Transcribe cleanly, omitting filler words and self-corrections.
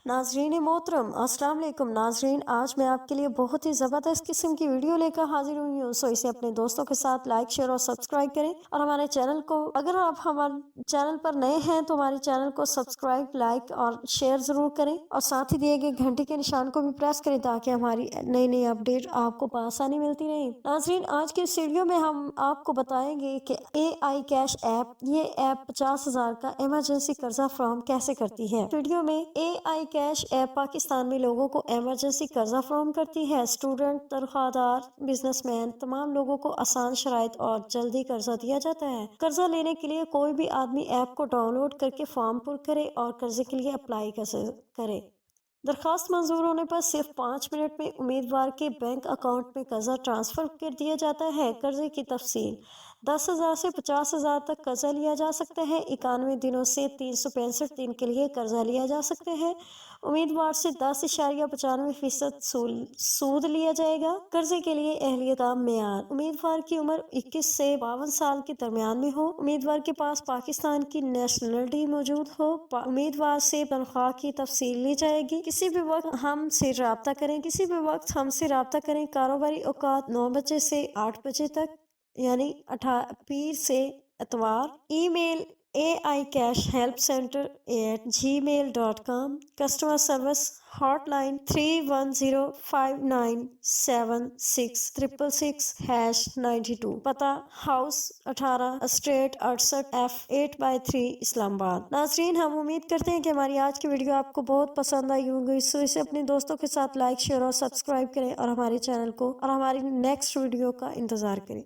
नाजरीन मोहतरम अस्सलाम वालेकुम। नाजरीन, आज मैं आपके लिए बहुत ही ज़बरदस्त किस्म की वीडियो लेकर हाजिर हुई हूँ। सो इसे अपने दोस्तों के साथ लाइक शेयर और सब्सक्राइब करें। और हमारे चैनल को, अगर आप हमारे चैनल पर नए हैं तो हमारे चैनल को सब्सक्राइब, लाइक और शेयर ज़रूर करें। और साथ ही दिए गए घंटे के निशान को भी प्रेस करें ताकि हमारी नई नई अपडेट आपको आसानी मिलती रहे। नाजरीन, आज के इस वीडियो में हम आपको बताएंगे कि AI कैश ऐप, ये ऐप 50,000 का इमरजेंसी कर्जा फराहम कैसे करती है। वीडियो में AI कैश ऐप पाकिस्तान में लोगों को इमरजेंसी कर्जा फराहम करती है। स्टूडेंट, तनख्वाहदार, बिजनेसमैन, तमाम लोगों को आसान शराइत और जल्दी कर्जा दिया जाता है। कर्जा लेने के लिए कोई भी आदमी ऐप को डाउनलोड करके फॉर्म पुर करे और कर्जे के लिए अप्लाई करे। दरखास्त मंजूर होने पर सिर्फ 5 मिनट में उम्मीदवार के बैंक अकाउंट में कर्जा ट्रांसफर कर दिया जाता है। कर्जे की तफसील: 10,000 से 50,000 तक कर्जा लिया जा सकता है। 91 दिनों से 365 दिन के लिए कर्जा लिया जा सकता है। उम्मीदवार से 10.95% सूद लिया जाएगा। कर्जे के लिए अहलियत मेयार: उम्मीदवार की उम्र 21 से 52 साल के दरमियान में हो। उम्मीदवार के पास पाकिस्तान की नेशनलिटी मौजूद हो। उम्मीदवार से तनख्वाह की तफसील ली जाएगी। किसी भी वक्त हमसे रब्ता करें। कारोबारी औकात 9 बजे से 8 बजे तक, यानी पीर से इतवार। Email AICashHelpCenter@gmail.com। Customer service hotline 31059666692। पता हाउस 18 स्ट्रेट 68F 8/3 इस्लामाबाद। नाजरीन, हम उम्मीद करते हैं कि हमारी आज की वीडियो आपको बहुत पसंद आई होगी। सो इसे अपने दोस्तों के साथ लाइक शेयर और सब्सक्राइब करें और हमारे चैनल को और हमारी नेक्स्ट वीडियो का इंतजार करें।